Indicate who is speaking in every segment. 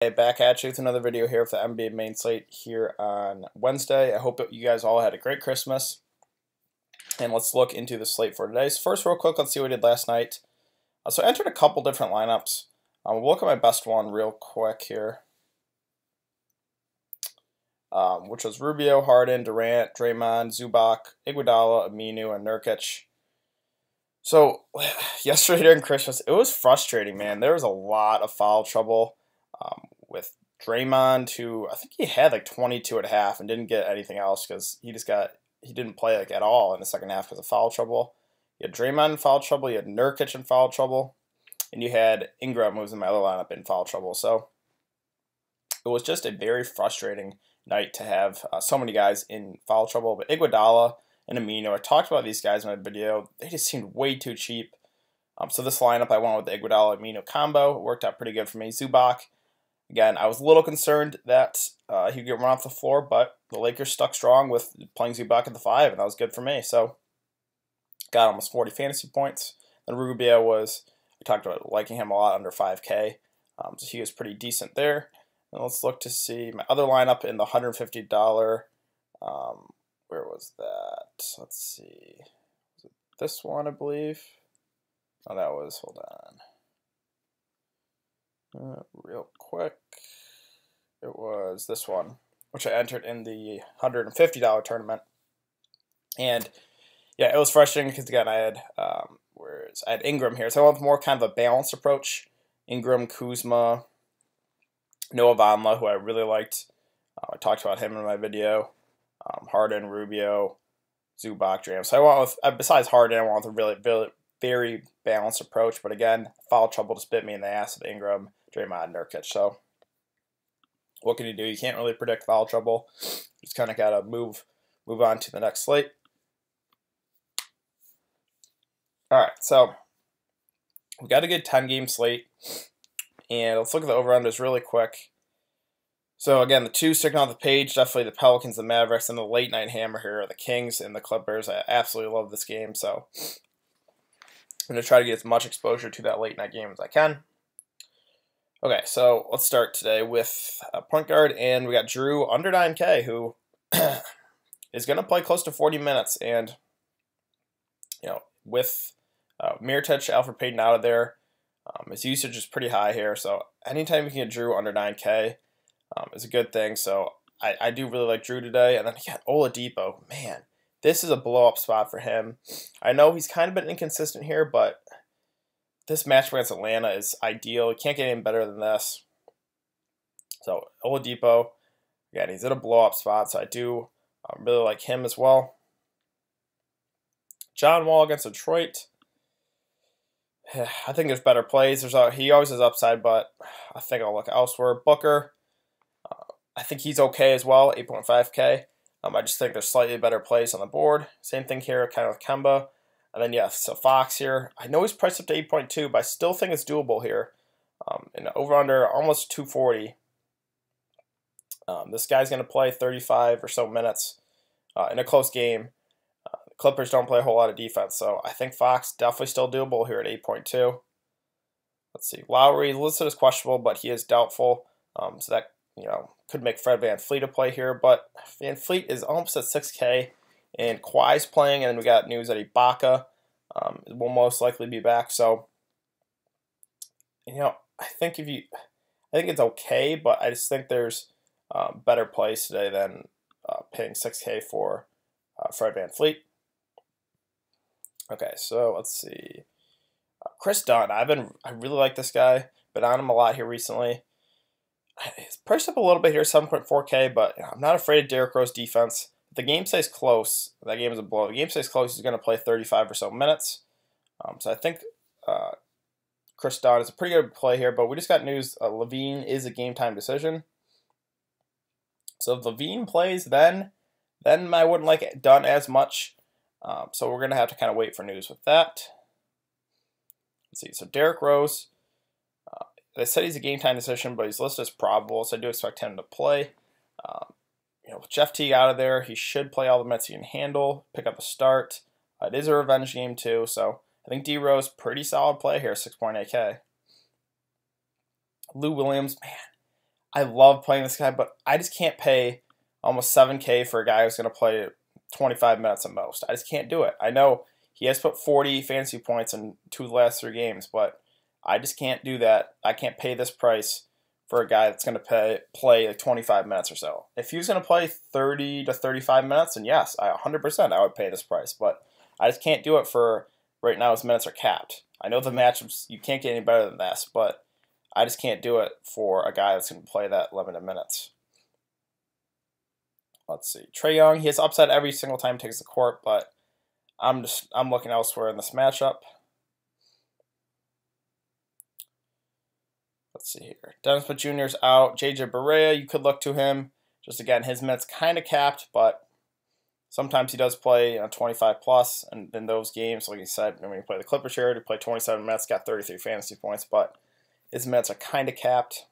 Speaker 1: Hey, back at you with another video here for the NBA main slate here on Wednesday. I hope that you guys all had a great Christmas. And let's look into the slate for today. So first, real quick, let's see what we did last night. So I entered a couple different lineups. We'll look at my best one real quick here, which was Rubio, Harden, Durant, Draymond, Zubac, Iguodala, Aminu, and Nurkic. So yesterday during Christmas, it was frustrating, man. There was a lot of foul trouble with Draymond, who I think he had like 22 at half and didn't get anything else because he didn't play like at all in the second half because of foul trouble. You had Draymond in foul trouble, you had Nurkic in foul trouble, and you had Ingram, who was in my other lineup, in foul trouble. So it was just a very frustrating night to have so many guys in foul trouble. But Iguodala and Aminu, I talked about these guys in my video. They just seemed way too cheap. So this lineup, I went with the Iguodala-Aminu combo. It worked out pretty good for me. Zubac, again, I was a little concerned that he'd get run off the floor, but the Lakers stuck strong with playing Zubac at the 5, and that was good for me. So got almost 40 fantasy points. Then Rubio was, we talked about liking him a lot under 5K. So he was pretty decent there. And let's look to see my other lineup in the $150. Where was that? Let's see. Was it this one, I believe? Oh, that was, hold on. Real quick. It was this one, which I entered in the $150 tournament. And yeah, it was frustrating because, again, I had Ingram here. So I went with more kind of a balanced approach. Ingram, Kuzma, Noah Vonleh, who I really liked. I talked about him in my video. Harden, Rubio, Zubac, Draymond. So I went with, besides Harden, I went with a really very balanced approach. But again, foul trouble just bit me in the ass with Ingram, Draymond, and Nurkic. So what can you do? You can't really predict foul trouble. Just kind of got to move on to the next slate. All right, so we got a good 10-game slate. And let's look at the over-unders really quick. So again, the two sticking on the page, definitely the Pelicans, the Mavericks, and the late night hammer here are the Kings and the Clippers. I absolutely love this game, so I'm going to try to get as much exposure to that late night game as I can. Okay, so let's start today with a point guard, and we got Drew under 9K, who is going to play close to 40 minutes, and with Mirotic, Alfred Payton out of there, his usage is pretty high here, so anytime you can get Drew under 9K is a good thing. So I do really like Drew today, and then Oladipo, man, this is a blow-up spot for him. I know he's kind of been inconsistent here, but this match against Atlanta is ideal. You can't get any better than this. So Oladipo, again, he's at a blow-up spot, so I do really like him as well. John Wall against Detroit. I think there's better plays. He always has upside, but I think I'll look elsewhere. Booker, I think he's okay as well, 8.5K. I just think there's slightly better plays on the board. Same thing here, kind of with Kemba. And then, so Fox here. I know he's priced up to 8.2, but I still think it's doable here. And over-under almost 240. This guy's going to play 35 or so minutes in a close game. Clippers don't play a whole lot of defense, so I think Fox definitely still doable here at 8.2. Let's see. Lowry listed as questionable, but he is doubtful. So that could make Fred VanVleet a play here, but VanVleet is almost at 6K, and Kawhi's playing, and then we got news that Ibaka will most likely be back. So I think it's okay, but I just think there's better plays today than paying 6K for Fred VanVleet. Okay, so let's see. Chris Dunn, I really like this guy. Been on him a lot here recently. He's priced up a little bit here, 7.4K, but I'm not afraid of Derrick Rose defense. If the game stays close, that game is a blow. If the game stays close, he's going to play 35 or so minutes. So I think Chris Dunn is a pretty good play here, but we just got news Levine is a game-time decision. So if Levine plays, then I wouldn't like it Dunn as much. So we're going to have to kind of wait for news with that. Let's see. So Derrick Rose, they said he's a game-time decision, but he's listed as probable, so I do expect him to play. With Jeff Teague out of there, he should play all the minutes he can handle, pick up a start. It is a revenge game too, so I think D-Rose, pretty solid play here, 6.8K. Lou Williams, man, I love playing this guy, but I just can't pay almost 7K for a guy who's going to play 25 minutes at most. I just can't do it. I know he has put 40 fantasy points in 2 of the last 3 games, but I just can't do that. I can't pay this price for a guy that's going to play like 25 minutes or so. If he was going to play 30 to 35 minutes, then yes, 100% I would pay this price, but I just can't do it for right now. His minutes are capped. I know the matchups, you can't get any better than this, but I just can't do it for a guy that's going to play that limited minutes. Let's see. Trae Young, he has upside every single time he takes the court, but I'm looking elsewhere in this matchup. Let's see here. Dennis Smith Jr. is out. JJ Barea, you could look to him. Just again, his minutes kind of capped, but sometimes he does play 25 plus, and in those games, like you said, when you play the Clippers here, he played 27 minutes, got 33 fantasy points, but his minutes are kind of capped.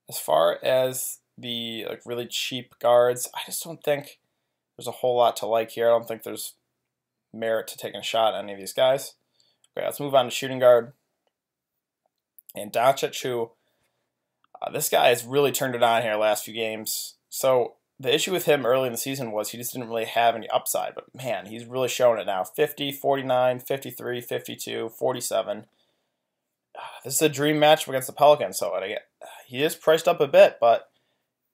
Speaker 1: As far as the really cheap guards, I just don't think there's a whole lot to like here. I don't think there's merit to taking a shot at any of these guys. Okay, let's move on to shooting guard. And Doncic, who this guy has really turned it on here the last few games. So the issue with him early in the season was he just didn't really have any upside. But man, he's really showing it now. 50, 49, 53, 52, 47. This is a dream matchup against the Pelicans. So he is priced up a bit, but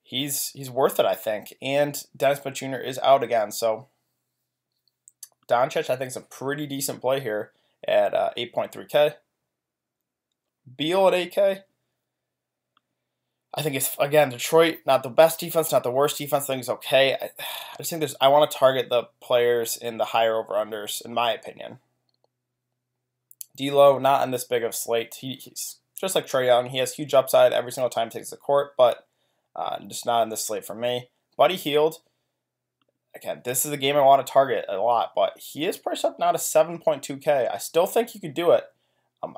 Speaker 1: he's worth it, I think. And Dennis Smith Jr. is out again. So Doncic, I think, is a pretty decent play here at 8.3K. Beal at 8K. I think it's, again, Detroit, not the best defense, not the worst defense. I think it's okay. I just think I want to target the players in the higher over-unders, in my opinion. D'Lo, not in this big of a slate. He's just like Trae Young. He has huge upside every single time he takes the court, but just not in this slate for me. Buddy Hield, again, this is a game I want to target a lot, but he is priced up now to 7.2K. I still think you could do it.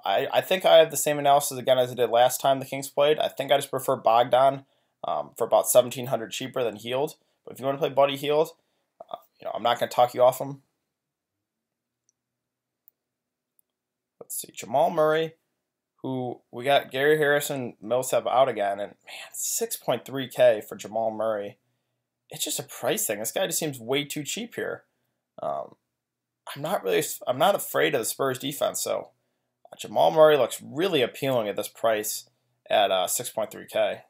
Speaker 1: I think I have the same analysis again as I did last time the Kings played. I think I just prefer Bogdan for about 1,700 cheaper than Hield. But if you want to play Buddy Hield, I'm not going to talk you off him. Let's see, Jamal Murray, who we got Gary Harrison, Millsap out again, and man, 6.3K for Jamal Murray. It's just a price thing. This guy just seems way too cheap here. I'm not afraid of the Spurs defense, so Jamal Murray looks really appealing at this price at 6.3K.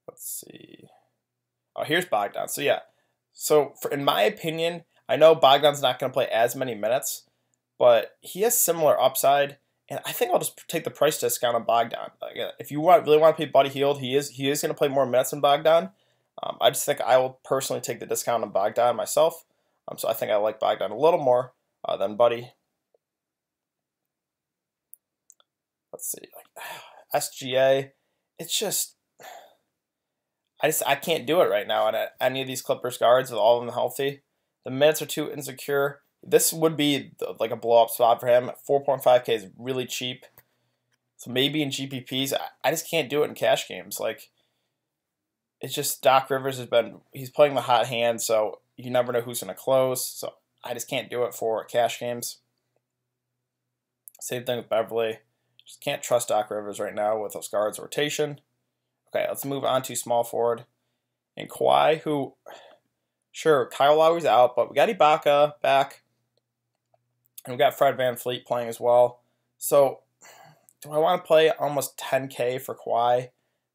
Speaker 1: Let's see. Oh, here's Bogdan. So yeah, in my opinion, I know Bogdan's not going to play as many minutes, but he has similar upside, and I think I'll just take the price discount on Bogdan. If you really want to play Buddy Hield, he is going to play more minutes than Bogdan. I just think I will personally take the discount on Bogdan myself. So I think I like Bogdan a little more than Buddy. Let's see, SGA. It's just I can't do it right now on any of these Clippers guards with all of them healthy. The minutes are too insecure. This would be like a blow-up spot for him. 4.5K is really cheap. So maybe in GPPs, I just can't do it in cash games. It's just Doc Rivers he's playing the hot hand, so you never know who's going to close. So I just can't do it for cash games. Same thing with Beverly. Just can't trust Doc Rivers right now with those guards rotation. Okay, let's move on to small forward. And Kawhi, who, sure, Kyle Lowry's out, but we got Ibaka back. And we got Fred VanVleet playing as well. So, do I want to play almost 10K for Kawhi?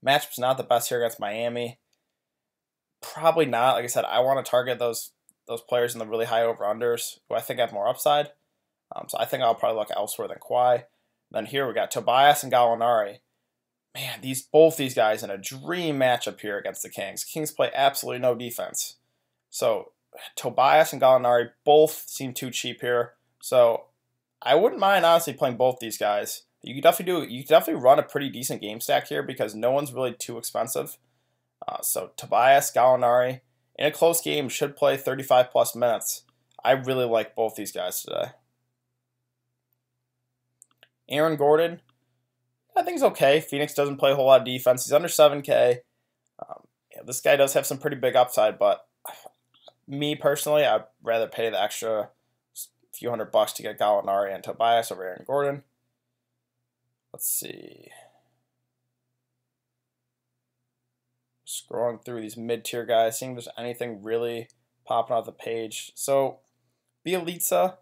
Speaker 1: Matchup's not the best here against Miami. Probably not. Like I said, I want to target those players in the really high over-unders who I think have more upside. So I think I'll probably look elsewhere than Kawhi. Then here we got Tobias and Gallinari. Man, both these guys in a dream matchup here against the Kings. Kings play absolutely no defense. So Tobias and Gallinari both seem too cheap here. So I wouldn't mind honestly playing both these guys. You could definitely run a pretty decent game stack here because no one's really too expensive. So Tobias, Gallinari, in a close game should play 35 plus minutes. I really like both these guys today. Aaron Gordon, I think he's okay. Phoenix doesn't play a whole lot of defense. He's under 7K. This guy does have some pretty big upside, but me personally, I'd rather pay the extra few $100 to get Gallinari and Tobias over Aaron Gordon. Let's see. Scrolling through these mid-tier guys, seeing if there's anything really popping off the page. So, Bielitsa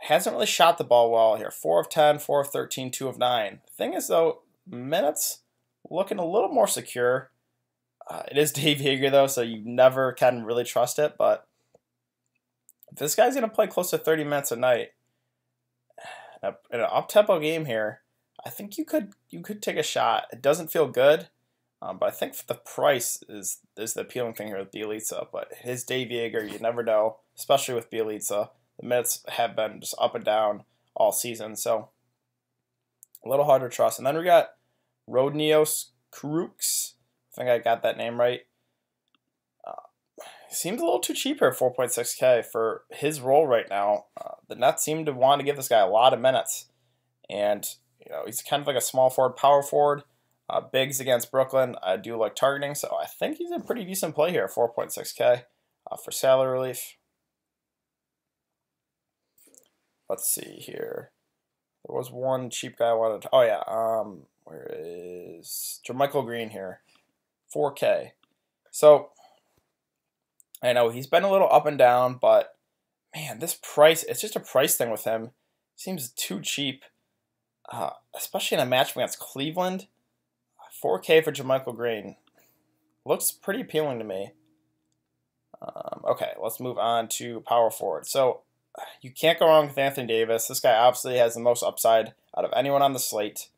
Speaker 1: hasn't really shot the ball well here. 4 of 10, 4 of 13, 2 of 9. The thing is, though, minutes looking a little more secure. It is Dave Yeager, though, so you never can really trust it. But if this guy's going to play close to 30 minutes a night in an up-tempo game here, I think you could take a shot. It doesn't feel good, but I think the price is the appealing thing here with Bielitsa. But his Dave Yeager, you never know, especially with Bielitsa. The minutes have been just up and down all season, so a little hard to trust. And then we got Rodnios Krooks. I think I got that name right. Seems a little too cheap here, 4.6K for his role right now. The Nets seem to want to give this guy a lot of minutes, and he's kind of like a small forward, power forward. Bigs against Brooklyn, I do like targeting, so I think he's a pretty decent play here, 4.6K for salary relief. Let's see here. There was one cheap guy I wanted to... Oh, yeah. Where is... JaMychal Green here. 4K. So, I know he's been a little up and down, but, man, this price... It's just a price thing with him. Seems too cheap. Especially in a match against Cleveland. 4K for JaMychal Green. Looks pretty appealing to me. Okay, let's move on to power forward. So, you can't go wrong with Anthony Davis. This guy obviously has the most upside out of anyone on the slate.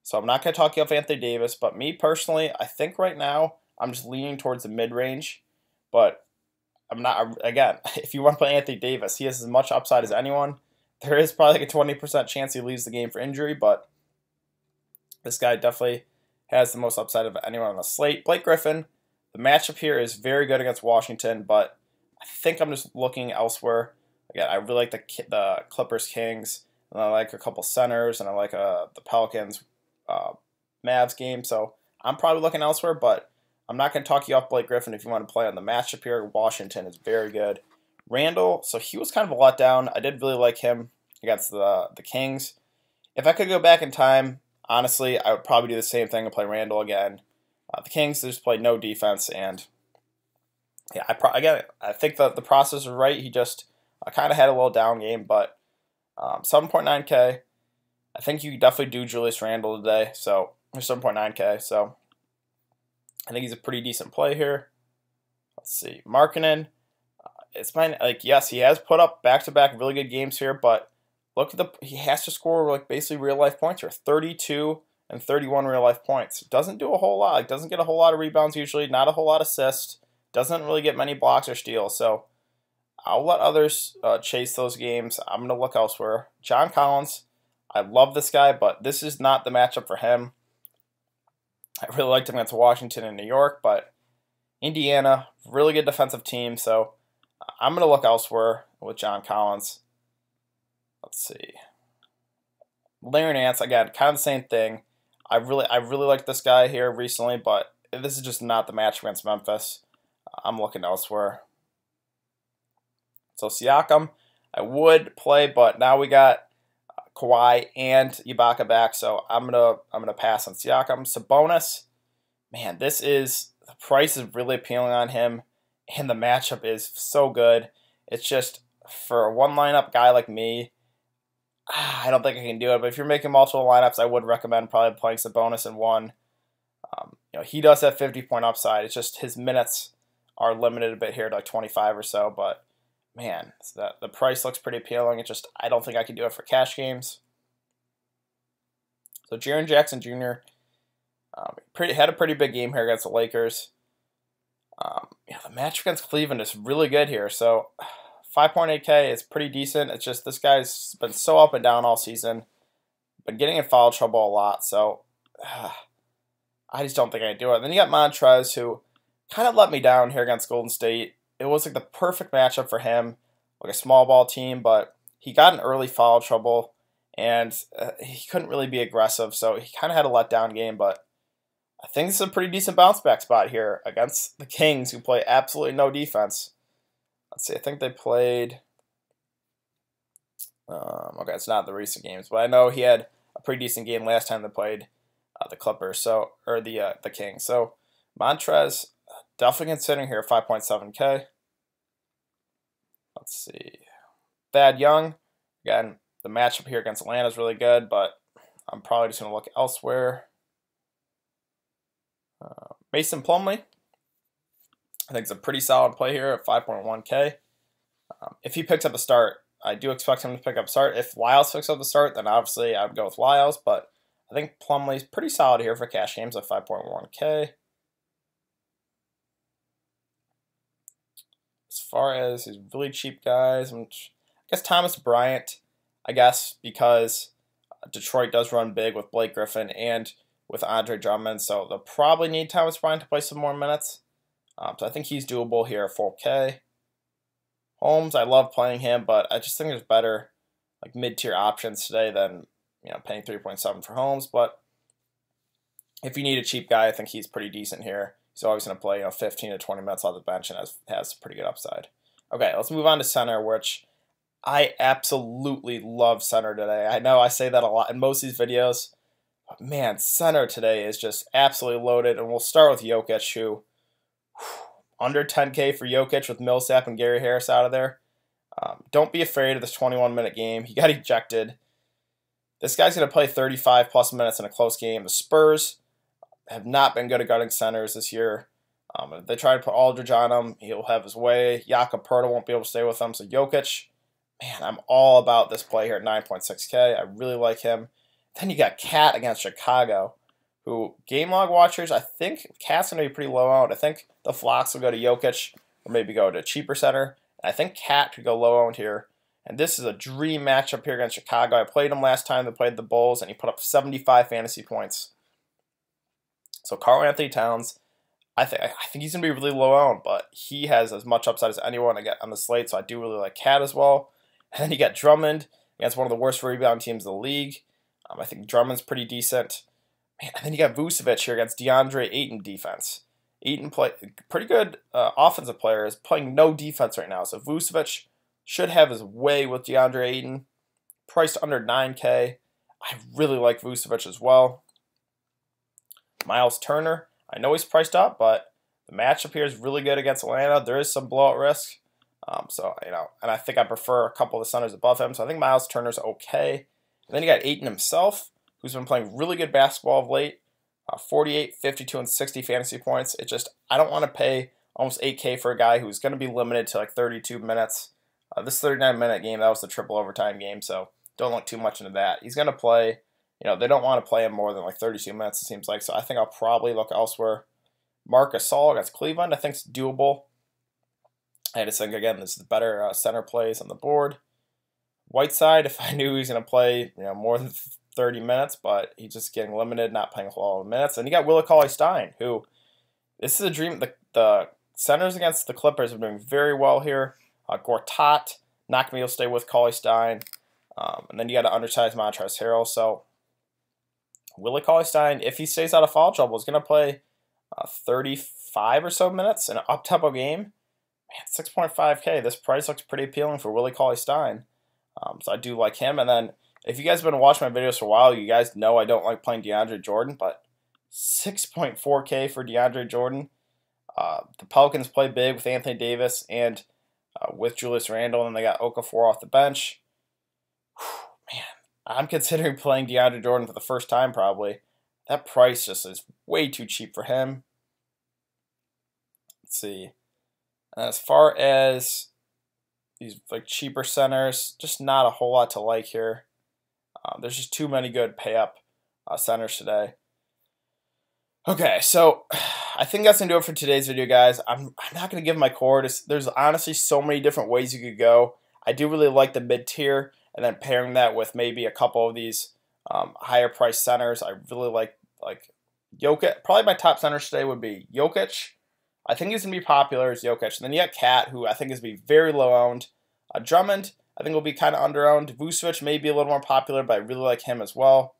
Speaker 1: So I'm not going to talk you off Anthony Davis, but me personally, I think right now I'm just leaning towards the mid-range. But I'm not, again, if you want to play Anthony Davis, he has as much upside as anyone. There is probably like a 20% chance he leaves the game for injury, but this guy definitely has the most upside of anyone on the slate. Blake Griffin, the matchup here is very good against Washington, but I think I'm just looking elsewhere. Again, I really like the Clippers Kings, and I like a couple centers, and I like the Pelicans Mavs game. So I'm probably looking elsewhere, but I'm not going to talk you off Blake Griffin if you want to play on the matchup here. Washington is very good. Randall, so he was kind of a letdown. I did really like him against the Kings. If I could go back in time, honestly, I would probably do the same thing and play Randall again. The Kings just played no defense, and yeah, I think the process was right. He just kind of had a little down game, but 7.9K. I think you definitely do Julius Randle today, so 7.9K. So I think he's a pretty decent play here. Let's see, Markkanen. It's fine. Like, yes, he has put up back-to-back really good games here, but look at he has to score like basically real life points here, 32 and 31 real life points. Doesn't do a whole lot. Like, doesn't get a whole lot of rebounds usually. Not a whole lot of assists. Doesn't really get many blocks or steals. So I'll let others chase those games. I'm going to look elsewhere. John Collins, I love this guy, but this is not the matchup for him. I really liked him against Washington and New York, but Indiana, really good defensive team, so I'm going to look elsewhere with John Collins. Let's see. Larry Nance, again, kind of the same thing. I really like this guy here recently, but this is just not the match against Memphis. I'm looking elsewhere. So Siakam, I would play, but now we got Kawhi and Ibaka back, so I'm gonna pass on Siakam. Sabonis, man, the price is really appealing on him, and the matchup is so good. It's just for a one lineup guy like me, I don't think I can do it. But if you're making multiple lineups, I would recommend probably playing Sabonis in one. He does have 50-point upside. It's just his minutes are limited a bit here to like 25 or so, but man, the price looks pretty appealing. It's just I don't think I can do it for cash games. So Jaren Jackson Jr. Had a pretty big game here against the Lakers. The match against Cleveland is really good here. So 5.8K is pretty decent. It's just this guy's been so up and down all season. Been getting in foul trouble a lot. So I just don't think I can do it. Then you got Montrez, who kind of let me down here against Golden State. It was like the perfect matchup for him, like a small ball team, but he got in early foul trouble, and he couldn't really be aggressive, so he kind of had a letdown game, but I think this is a pretty decent bounce back spot here against the Kings, who play absolutely no defense. Let's see, I think they played Okay, it's not the recent games, but I know he had a pretty decent game last time they played the Clippers, or the Kings. So Montrez, definitely considering here 5.7K. Let's see. Thad Young, again, the matchup here against Atlanta is really good, but I'm probably just going to look elsewhere. Mason Plumlee, I think it's a pretty solid play here at 5.1K. If he picks up a start, I do expect him to pick up a start. If Lyles picks up the start, then obviously I would go with Lyles, but I think Plumlee's pretty solid here for cash games at 5.1K. As far as these really cheap guys, I guess Thomas Bryant, because Detroit does run big with Blake Griffin and with Andre Drummond, so they'll probably need Thomas Bryant to play some more minutes. So I think he's doable here at 4K. Holmes, I love playing him, but I just think there's better like mid-tier options today than paying 3.7 for Holmes. But if you need a cheap guy, I think he's pretty decent here. He's always going to play 15 to 20 minutes off the bench and has pretty good upside. Okay, let's move on to center, which I absolutely love center today. I know I say that a lot in most of these videos, but man, center today is just absolutely loaded. And we'll start with Jokic, who under 10K for Jokic with Millsap and Gary Harris out of there. Don't be afraid of this 21-minute game. He got ejected. This guy's going to play 35-plus minutes in a close game. The Spurs have not been good at guarding centers this year. If they try to put Aldridge on him, he'll have his way. Jakob Poeltl won't be able to stay with him. So Jokic, man, I'm all about this play here at 9.6K. I really like him. Then you got Cat against Chicago, who game log watchers, I think Cat's going to be pretty low owned. I think the flocks will go to Jokic or maybe go to a cheaper center. And I think Cat could go low owned here. And this is a dream matchup here against Chicago. I played him last time they played the Bulls, and he put up 75 fantasy points. So Karl Anthony Towns, I think he's going to be really low owned, but he has as much upside as anyone I get on the slate, so I do really like Cat as well. And then you got Drummond against one of the worst rebound teams in the league. I think Drummond's pretty decent. Man, and then you got Vucevic here against DeAndre Ayton defense. Ayton play pretty good offensive player, is playing no defense right now. So Vucevic should have his way with DeAndre Ayton. Priced under 9K. I really like Vucevic as well. Miles Turner, I know he's priced up, but the matchup here is really good against Atlanta. There is some blowout risk. And I think I prefer a couple of the centers above him. So I think Miles Turner's okay. And then you got Ayton himself, who's been playing really good basketball of late. 48, 52, and 60 fantasy points. I don't want to pay almost 8K for a guy who's going to be limited to like 32 minutes. This 39-minute game, that was the triple overtime game, so don't look too much into that. He's going to play, they don't want to play him more than like 32 minutes, it seems like, so I think I'll probably look elsewhere. Marc Gasol against Cleveland, I think it's doable. I just think, again, this is the better center plays on the board. Whiteside, if I knew he was going to play more than 30 minutes, but he's just getting limited, not playing a whole lot of minutes. And you got Willie Cauley-Stein, who, this is a dream. The centers against the Clippers are doing very well here. Gortat, not going to be able to stay with Cauley-Stein. And then you got an undersized Montrezl Harrell. So Willie Cauley-Stein, if he stays out of foul trouble, is going to play 35 or so minutes in an up-tempo game. Man, 6.5K. This price looks pretty appealing for Willie Cauley-Stein. So I do like him. And then if you guys have been watching my videos for a while, you guys know I don't like playing DeAndre Jordan, but 6.4K for DeAndre Jordan. The Pelicans play big with Anthony Davis and with Julius Randle, and they got Okafor off the bench. Man, I'm considering playing DeAndre Jordan for the first time probably. That price just is way too cheap for him. Let's see. And as far as these like cheaper centers, just not a whole lot to like here. There's just too many good pay-up centers today. Okay, so I think that's going to do it for today's video, guys. I'm not going to give my core. There's honestly so many different ways you could go. I do really like the mid-tier, and then pairing that with maybe a couple of these higher-priced centers. I really like Jokic. Probably my top centers today would be Jokic. I think he's going to be popular as Jokic. And then you got Cat, who I think is going to be very low-owned. Drummond, I think will be kind of under-owned. Vucevic may be a little more popular, but I really like him as well.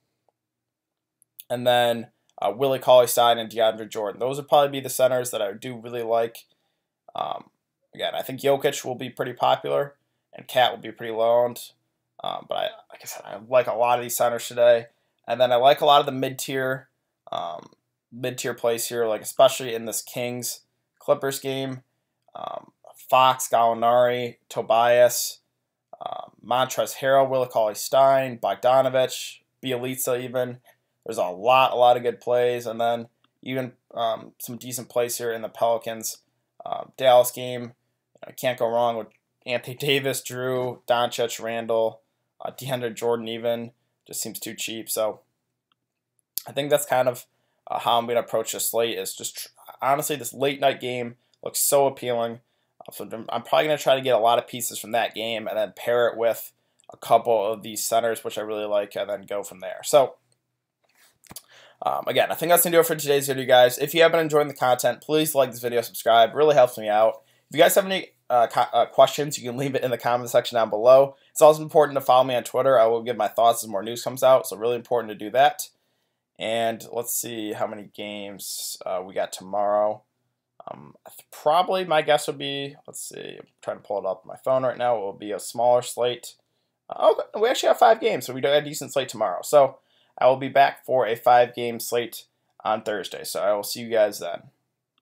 Speaker 1: And then Willie Cauley-Stein and DeAndre Jordan. Those would probably be the centers that I do really like. Again, I think Jokic will be pretty popular, and Cat will be pretty low-owned. But like I said, I like a lot of these centers today. And then I like a lot of the mid-tier plays here, like especially in this Kings Clippers game. Fox, Gallinari, Tobias, Montrezl Harrell, Willie Cauley-Stein, Bogdanovich, Bielitsa even. There's a lot of good plays. And then even some decent plays here in the Pelicans Dallas game. I can't go wrong with Anthony Davis, Drew, Doncic, Randall, DeAndre Jordan even. Just seems too cheap. So I think that's kind of how I'm going to approach this slate. Is just honestly, this late night game looks so appealing. So I'm probably going to try to get a lot of pieces from that game and then pair it with a couple of these centers, which I really like, and then go from there. So again, I think that's going to do it for today's video, guys. If you have been enjoying the content, please like this video, subscribe. It really helps me out. If you guys have any questions, you can leave it in the comment section down below. It's also important to follow me on Twitter. I will give my thoughts as more news comes out, so really important to do that. And let's see how many games we got tomorrow. Probably my guess would be, let's see, I'm trying to pull it up on my phone right now. It will be a smaller slate. Oh, we actually have 5 games, so we do have a decent slate tomorrow. So I will be back for a 5-game slate on Thursday. So I will see you guys then.